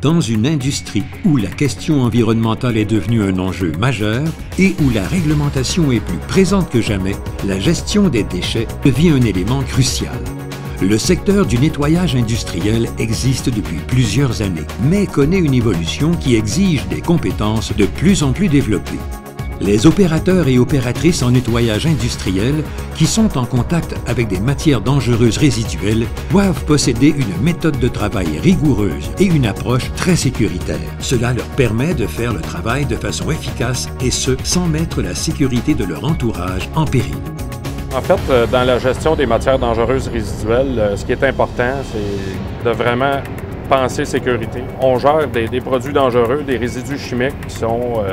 Dans une industrie où la question environnementale est devenue un enjeu majeur et où la réglementation est plus présente que jamais, la gestion des déchets devient un élément crucial. Le secteur du nettoyage industriel existe depuis plusieurs années, mais connaît une évolution qui exige des compétences de plus en plus développées. Les opérateurs et opératrices en nettoyage industriel qui sont en contact avec des matières dangereuses résiduelles doivent posséder une méthode de travail rigoureuse et une approche très sécuritaire. Cela leur permet de faire le travail de façon efficace et ce, sans mettre la sécurité de leur entourage en péril. En fait, dans la gestion des matières dangereuses résiduelles, ce qui est important, c'est de vraiment penser sécurité. On gère des produits dangereux, des résidus chimiques qui sont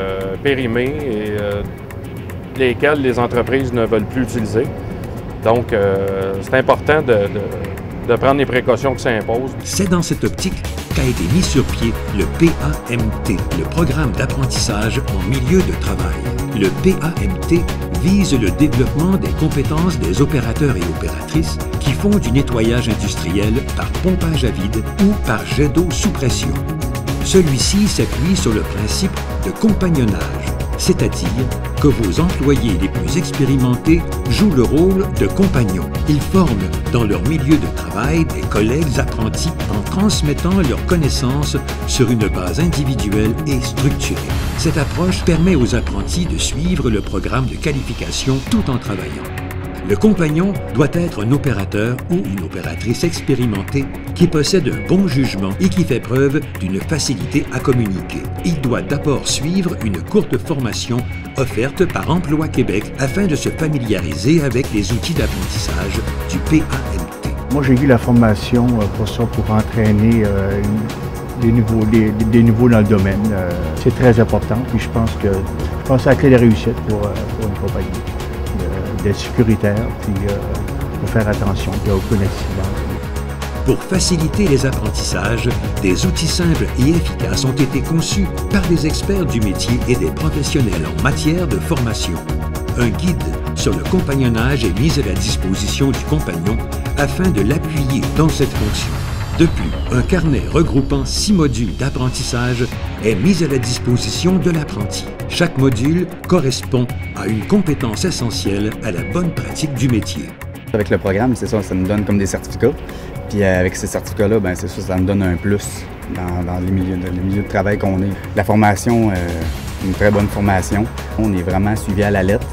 périmés et lesquels les entreprises ne veulent plus utiliser. Donc, c'est important de prendre les précautions qui s'imposent. C'est dans cette optique qu'a été mis sur pied le PAMT, le programme d'apprentissage en milieu de travail. Le PAMT vise le développement des compétences des opérateurs et opératrices qui font du nettoyage industriel par pompage à vide ou par jet d'eau sous pression. Celui-ci s'appuie sur le principe de compagnonnage, c'est-à-dire que vos employés les plus expérimentés jouent le rôle de compagnons. Ils forment dans leur milieu de travail des collègues apprentis en transmettant leurs connaissances sur une base individuelle et structurée. Cette approche permet aux apprentis de suivre le programme de qualification tout en travaillant. Le compagnon doit être un opérateur ou une opératrice expérimentée qui possède un bon jugement et qui fait preuve d'une facilité à communiquer. Il doit d'abord suivre une courte formation offerte par Emploi Québec afin de se familiariser avec les outils d'apprentissage du PAMT. Moi, j'ai eu la formation pour entraîner des nouveaux dans le domaine. C'est très important, puis je pense que c'est la clé de réussite pour une compagnie. D'être sécuritaire, puis de faire attention, qu'il n'y a aucun accident. Pour faciliter les apprentissages, des outils simples et efficaces ont été conçus par des experts du métier et des professionnels en matière de formation. Un guide sur le compagnonnage est mis à la disposition du compagnon afin de l'appuyer dans cette fonction. De plus, un carnet regroupant 6 modules d'apprentissage est mis à la disposition de l'apprenti. Chaque module correspond à une compétence essentielle à la bonne pratique du métier. Avec le programme, c'est ça nous donne comme des certificats. Puis avec ces certificats-là, c'est sûr, ça nous donne un plus dans le milieu de travail qu'on est. La formation, une très bonne formation. On est vraiment suivi à la lettre.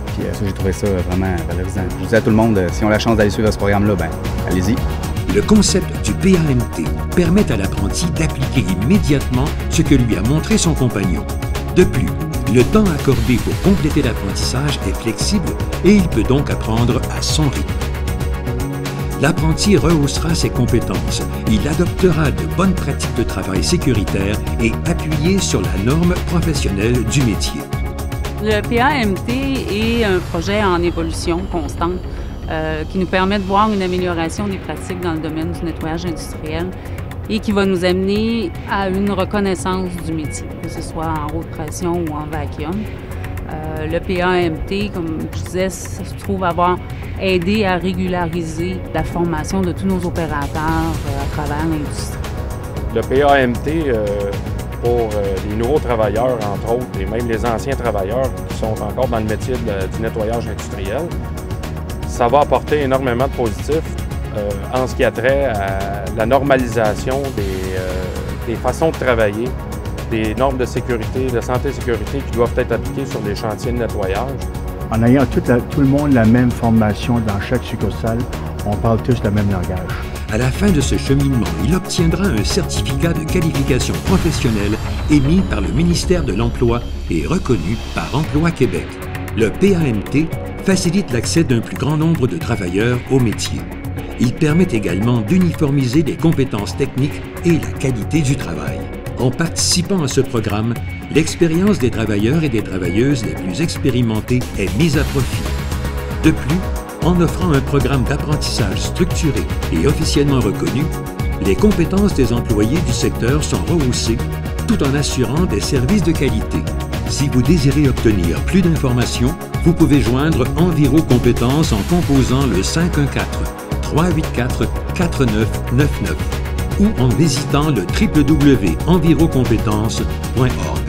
Puis ça, j'ai trouvé ça vraiment valorisant. Je dis à tout le monde, si on a la chance d'aller suivre ce programme-là, allez-y. Le concept du PAMT permet à l'apprenti d'appliquer immédiatement ce que lui a montré son compagnon. De plus, le temps accordé pour compléter l'apprentissage est flexible et il peut donc apprendre à son rythme. L'apprenti rehaussera ses compétences. Il adoptera de bonnes pratiques de travail sécuritaires et appuyées sur la norme professionnelle du métier. Le PAMT est un projet en évolution constante qui nous permet de voir une amélioration des pratiques dans le domaine du nettoyage industriel et qui va nous amener à une reconnaissance du métier, que ce soit en haute pression ou en vacuum. Le PAMT, comme je disais, se trouve avoir aidé à régulariser la formation de tous nos opérateurs à travers l'industrie. Le PAMT, pour les nouveaux travailleurs, entre autres, et même les anciens travailleurs qui sont encore dans le métier du nettoyage industriel, ça va apporter énormément de positifs en ce qui a trait à la normalisation des façons de travailler, des normes de sécurité, de santé et sécurité qui doivent être appliquées sur les chantiers de nettoyage. En ayant tout le monde la même formation dans chaque succursale, on parle tous le même langage. À la fin de ce cheminement, il obtiendra un certificat de qualification professionnelle émis par le ministère de l'Emploi et reconnu par Emploi Québec. Le PAMT facilite l'accès d'un plus grand nombre de travailleurs au métier. Il permet également d'uniformiser les compétences techniques et la qualité du travail. En participant à ce programme, l'expérience des travailleurs et des travailleuses les plus expérimentés est mise à profit. De plus, en offrant un programme d'apprentissage structuré et officiellement reconnu, les compétences des employés du secteur sont rehaussées tout en assurant des services de qualité. Si vous désirez obtenir plus d'informations, vous pouvez joindre Enviro Compétences en composant le 514-384-4999. ou en visitant le www.envirocompétences.org.